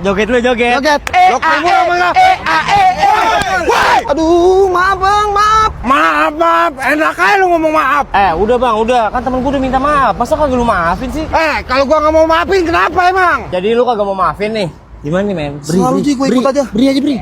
Joget lu, joget. Joget. Aduh, maaf bang, maaf. Maaf. Enak aja lu ngomong maaf. Udah bang, udah. Kan temen gue udah minta maaf. Masa kagak lu maafin sih? Kalau gua nggak mau maafin, kenapa emang? Jadi lu kagak mau maafin nih? Gimana nih, men? Selalu Ji, gue ikut aja. Beri aja, beri.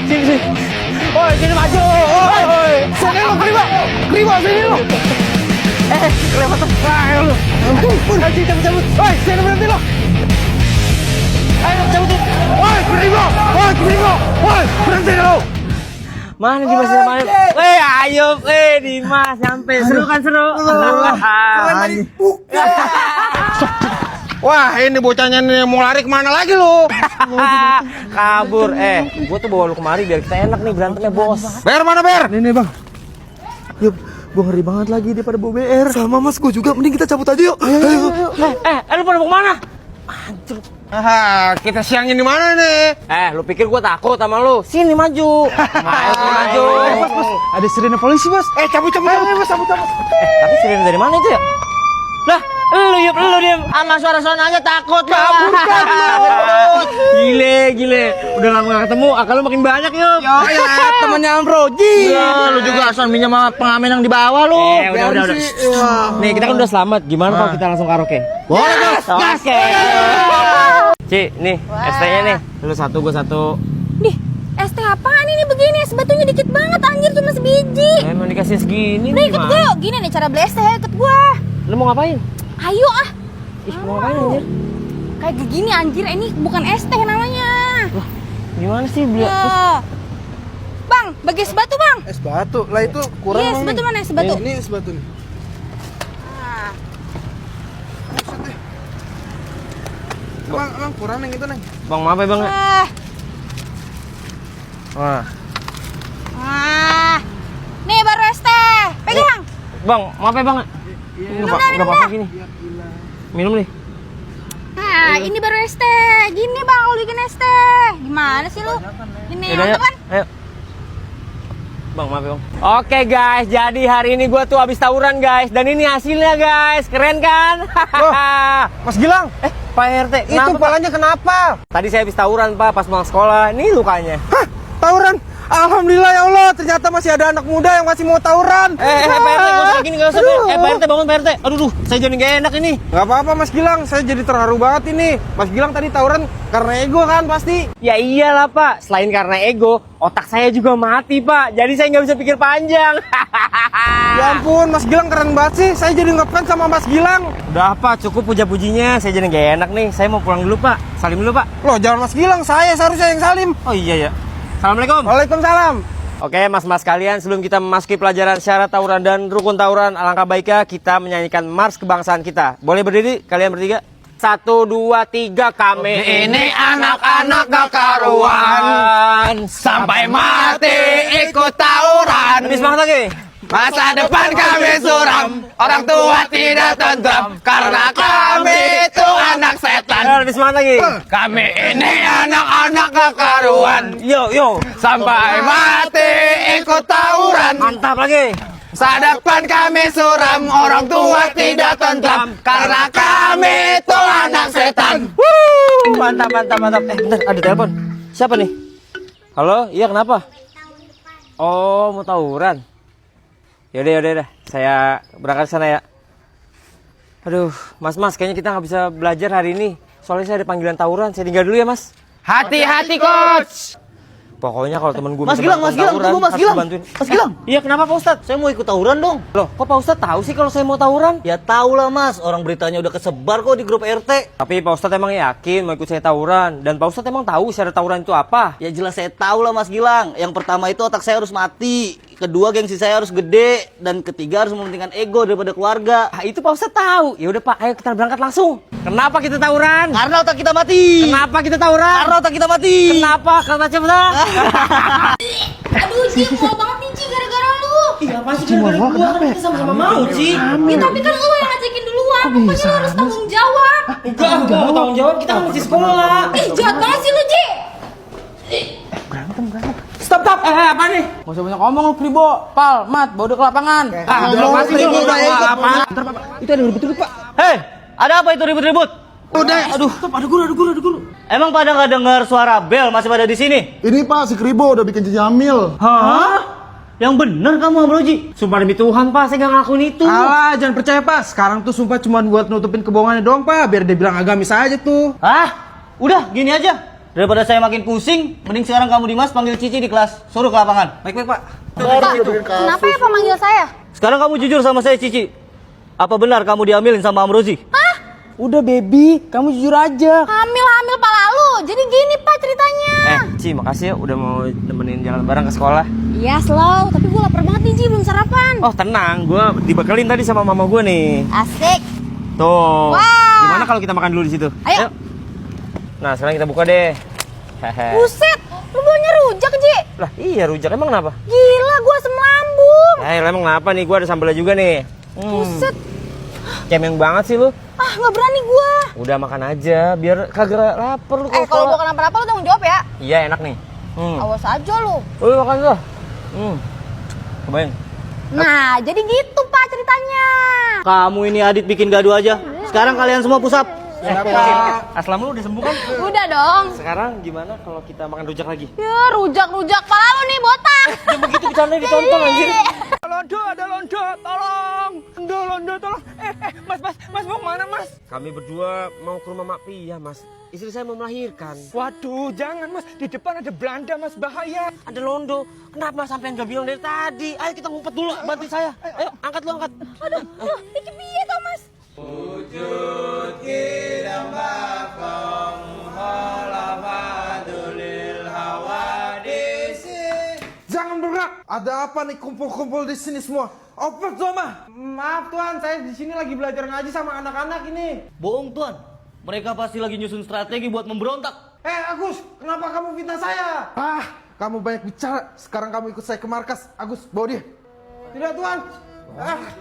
Sini. Woi, sini maju. Woi. Sini lu, Kribo, sini lu. Kelewatan. Ayo lu. Anjing, cabut. Woi, sini berhenti lu. Ayo, cabut. Woi, Kribo, berhenti lu. Mana Dimas namanya? Ayo, Dimas nyampe. Seru kan, seru? Wah, ini bocahnya nih mau lari kemana lagi lu? Kabur. Gua tuh bawa lu kemari biar kita enak nih berantemnya, Bos. Ber mana, Ber? Nih bang. Yuk, gue ngeri banget lagi daripada bawa BR. Sama mas, gue juga. Mending kita cabut aja yuk. Ayo. Lu pada mau kemana? Anjir. Kita siangin di mana nih? Lu pikir gua takut sama lu? Sini maju. Maju. Bos, ada sirene polisi bos. Cabut. Tapi sirene dari mana itu ya? Lah, lu diem. Sama suara-suaranya takut lu. Gile. Udah lama gak ketemu, akal lu makin banyak yuk. Temennya Om Roji. Lu juga asal minjem sama pengamen yang di bawah lu. Udah. Nih, kita kan udah selamat. Gimana kalau kita langsung karaoke? Boleh, Bos. Oke. Ci, nih, ST-nya nih. Lu satu, gua satu. Dih, ST apaan ini begini? Es batunya dikit banget anjir, cuma sebiji. Emang dikasih segini Udah ikut gue yuk. Gini nih cara beli es teh, ikut gue. Lu mau ngapain? Ayo ah. Mau ngapain anjir? Kayak gini anjir, ini bukan es teh namanya. Wah, gimana sih beli? Bang, bagi es batu bang. Es batu. Lah itu kurang. Iya, es batu mana es batu? Ini es batu nih. Nah. Bang, kurang yang itu, Neng. Bang, maaf ya bang. Wah. Nih baru es teh. Pegang. Bang, maaf ya bang. Enggak apa-apa gini. Minum nih. Nah, ini baru es teh. Gini bang, lu bikin es teh. Gimana sih lu? Gini, Yaudah, mantap kan? Ayo. Bang, maaf ya bang. Oke guys, jadi hari ini gua tuh habis tawuran guys. Dan ini hasilnya guys, keren kan? Mas Gilang, Pak RT, itu palanya kenapa? Tadi saya habis tawuran pak, pas pulang sekolah. Ini lukanya. Hah, tawuran? Alhamdulillah ya Allah, ternyata masih ada anak muda yang masih mau tawuran. Pak RT, gak usah gini, gak usah. Pak RT, bangun Pak RT. Aduh, saya jadi gak enak ini. Gak apa-apa Mas Gilang, saya jadi terharu banget ini. Mas Gilang tadi tawuran karena ego kan pasti. Ya iyalah pak, selain karena ego, otak saya juga mati pak. Jadi saya nggak bisa pikir panjang. Ya ampun, Mas Gilang keren banget sih. Saya jadi ngefans sama Mas Gilang. Udah pak, cukup puja-pujinya. Saya jadi gak enak nih. Saya mau pulang dulu pak. Salim dulu pak. Loh, jangan Mas Gilang, saya seharusnya yang salim. Oh iya ya. Assalamualaikum. Waalaikumsalam. Oke mas-mas kalian, sebelum kita memasuki pelajaran syarat tawuran dan rukun tawuran, alangkah baiknya kita menyanyikan mars kebangsaan kita. Boleh berdiri kalian bertiga? 1, 2, 3, kami ini anak-anak gak karuan, sampai mati ikut tawuran. Lebih semangat lagi. Masa depan kami suram, orang tua tidak tentram, karena kami itu anak setan. Lebih semangat lagi. Kami ini anak-anak gak karuan, yo, sampai mati ikut tawuran. Mantap lagi. Masa depan kami suram, orang tua tidak tentram, karena kami itu anak setan. Mantap. Bentar, ada telepon. Siapa nih? Halo, iya kenapa? Oh, mau tawuran. Yaudah, saya berangkat sana ya. Aduh, mas, kayaknya kita nggak bisa belajar hari ini. Soalnya saya ada panggilan tawuran, saya tinggal dulu ya mas. Hati-hati coach. Pokoknya kalau temen gue Mas Gilang, tunggu Mas Gilang. Mas Gilang. Iya, kenapa Pak Ustadz? Saya mau ikut tawuran dong. Loh, kok Pak Ustadz tahu sih kalau saya mau tawuran? Ya tahu lah Mas, orang beritanya udah kesebar kok di grup RT. Tapi Pak Ustadz emang yakin mau ikut saya tawuran? Dan Pak Ustadz emang tahu syarat tawuran itu apa? Ya jelas saya tahu lah Mas Gilang. Yang pertama itu otak saya harus mati. Kedua gengsi saya harus gede. Dan ketiga harus mementingkan ego daripada keluarga. Ah, itu Pak Ustadz tahu. Ya udah Pak, ayo kita berangkat langsung. Kenapa kita tawuran? Karena otak kita mati. Kenapa kita tawuran? Karena otak kita mati. Kenapa? Kata cepetan. Aduh, Ci, mual banget nih, Ci, gara-gara lu. Iya, apa sih gara-gara gua? Kan kita sama-sama mau, Ci. Ya, tapi kan lu yang ngajakin duluan. Pokoknya lu harus tanggung jawab. Enggak mau tanggung jawab. Kita kan masih sekolah. Ih, jahat banget sih lu, Ci. Berantem. Stop. Apa nih? Gak usah banyak ngomong lu, Kribo. Pal, Mat, bawa dia ke lapangan. Belum masih Kribo, udah udah ikut. apa? Itu ada ribut-ribut Pak. Hei, ada apa itu ribut-ribut? Udah, aduh. Stop, ada guru. Emang pada nggak dengar suara bel masih pada di sini? Ini Pak, si Kribo udah bikin cincin hamil. Hah? Yang bener kamu Amroji? Sumpah demi Tuhan, Pak, saya nggak ngelakuin itu. Alah, jangan percaya, Pak. Sekarang tuh sumpah cuma buat nutupin kebohongannya doang, Pak. Biar dia bilang agamis aja tuh. Hah? Udah, gini aja. Daripada saya makin pusing, mending sekarang kamu Dimas panggil Cici di kelas. Suruh ke lapangan. Baik, Pak. Pak, kenapa ya Pak manggil saya? Sekarang kamu jujur sama saya Cici. Apa benar kamu diambilin sama Amrozi? Udah, baby. Kamu jujur aja. Hamil Pak lalu. Jadi gini Pak ceritanya. Ci, makasih ya udah mau nemenin jalan bareng ke sekolah. Iya slow, tapi gue lapar banget nih Ji, belum sarapan. Oh, tenang, gue dibekelin tadi sama mama gue nih. Asik. Tuh. Wah. Gimana kalau kita makan dulu di situ? Ayo. Nah, sekarang kita buka deh. Hehe. Buset, lu baunya rujak Ji. Lah, iya rujak emang kenapa? Gila, gue asam lambung. Emang kenapa nih? Gue ada sambelnya juga nih. Buset. Cemeng banget sih lu. Ah, nggak berani gue. Udah makan aja, biar kagak lapar lu. Kalau gue kenapa-napa lu tanggung jawab ya. Iya, enak nih. Awas aja lu. Lu makan tuh. Kebayang. Nah, jadi gitu Pak ceritanya. Kamu ini Adit bikin gaduh aja. Sekarang kalian semua push up. Aslam lu udah sembuh kan? Udah dong. Sekarang gimana kalau kita makan rujak lagi? Ya, rujak pala lu nih botak. Ya begitu bercanda ditonton anjir. Ada londo, tolong. Londo, tolong. Mas mau kemana, Mas? Kami berdua mau ke rumah Mak Pia, Mas. Istri saya mau melahirkan. Waduh, jangan, Mas. Di depan ada Belanda, Mas. Bahaya. Ada londo. Kenapa sampai nggak bilang dari tadi? Ayo kita ngumpet dulu, bantu saya. Ayo, angkat lu, angkat. Aduh, ini piye toh, Mas? Jangan bergerak. Ada apa nih kumpul-kumpul di sini semua? Open semua. Maaf Tuan, saya di sini lagi belajar ngaji sama anak-anak ini. Bohong Tuan. Mereka pasti lagi nyusun strategi buat memberontak. Agus, kenapa kamu fitnah saya? Kamu banyak bicara. Sekarang kamu ikut saya ke markas. Agus, bawa dia. Tidak Tuan.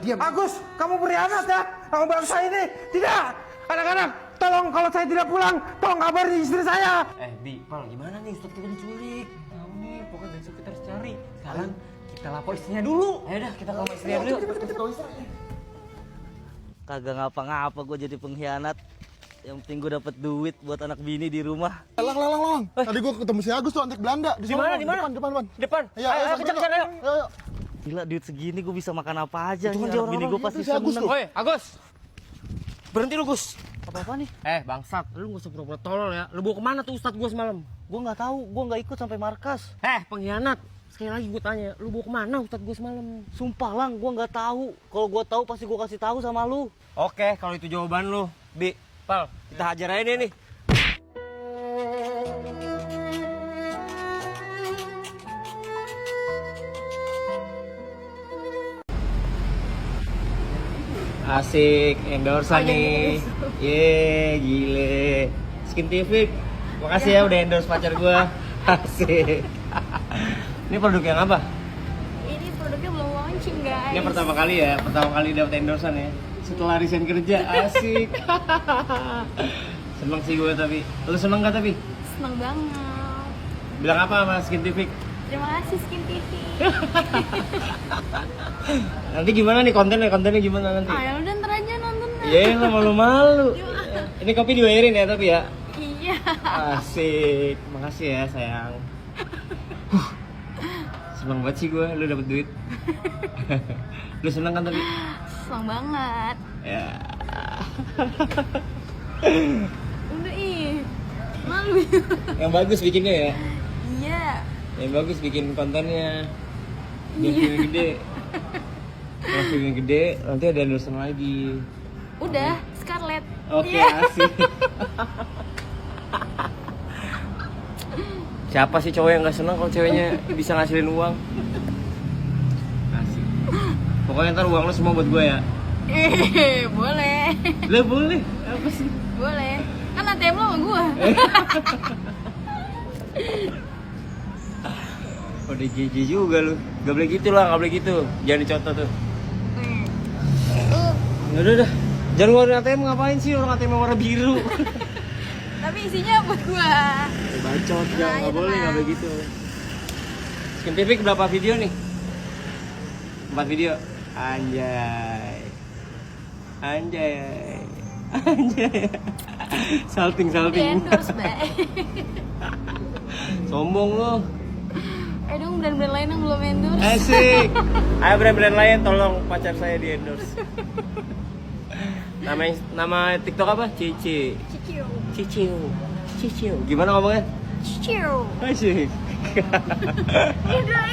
Diam. Agus, kamu berkhianat ya. Kamu bangsa ini. Tidak. Anak-anak, tolong kalau saya tidak pulang, tolong kabari istri saya. Bi, Pal, gimana nih? Ustadz kita diculik. Tahu nih, pokoknya besok kita harus cari. Sekarang kita lapor istrinya dulu. Ayo dah, kita ke rumah istrinya dulu. Kagak ngapa-ngapa gue jadi pengkhianat. Yang penting gue dapet duit buat anak bini di rumah. Lang. Tadi gua ketemu si Agus tuh antek Belanda di Di mana? Di mana? Depan. Depan. Ayo, kejar, ayo. Gila duit segini gue bisa makan apa aja. Itu kan Nih, dia anak bini orang-orang gue pasti itu si Agus seneng. tuh. Woi, Agus. Berhenti lu, Gus. Apa-apa nih? Bangsat, lu gak usah pura-pura tolol ya. Lu bawa kemana tuh Ustadz gua semalam? Gue nggak tahu, gue nggak ikut sampai markas. Pengkhianat. Sekali lagi gue tanya, lu bawa kemana Ustadz gua semalam? Sumpah Lang, gue nggak tahu. Kalau gue tahu pasti gue kasih tahu sama lu. Oke, kalau itu jawaban lu, Bi, Pal, kita hajar aja deh nih. Asik, endorse nih. Gile. Skintific. Makasih ya udah endorse pacar gua. Asik. Ini produk yang apa? Ini produknya belum launching, guys. Ini pertama kali dapat endorsean ya. Setelah resign kerja, asik. Seneng sih gue tapi. Lu seneng gak tapi? Seneng banget. Bilang apa sama Skintific? Terima kasih Skin TV. Nanti gimana nih kontennya gimana nanti? Ayo udah ntar aja nonton. Iya lah malu-malu. Ini kopi dibayarin ya tapi ya. Iya. Asik. Makasih ya sayang. Seneng banget sih gue, lu dapet duit. Lu seneng kan tapi? Seneng banget. Ya. Udah malu. Yang bagus bikinnya ya. Iya. Yang bagus bikin kontennya. Biar view gede. Kalau view gede, nanti ada endorsean lagi. Udah, Scarlett. Oke, Iya. asik. Siapa sih cowok yang gak seneng kalau ceweknya bisa ngasilin uang? Asik. Pokoknya ntar uang lu semua buat gue ya. Boleh. Lah boleh. Apa sih? Boleh. Kan ATM lo sama gua. Udah JJ juga lu. Gak boleh gitu lah, gak boleh gitu. Jangan dicontoh tuh. Udah. Jangan ngeluarin ATM ngapain sih? Orang ATM warna biru. Tapi isinya buat gua. Bacot, jangan, Nah, gak boleh, tenang. gak boleh gitu. Skintific berapa video nih? 4 video? Anjay. Anjay. Salting. Di endorse, Mbak. Sombong lu. Dong brand-brand lain yang belum endorse. Asik. Ayo brand-brand lain tolong pacar saya di endorse. Nama TikTok apa? Cici. Ciciu. Gimana ngomongnya? Ciciu. Asik. Udah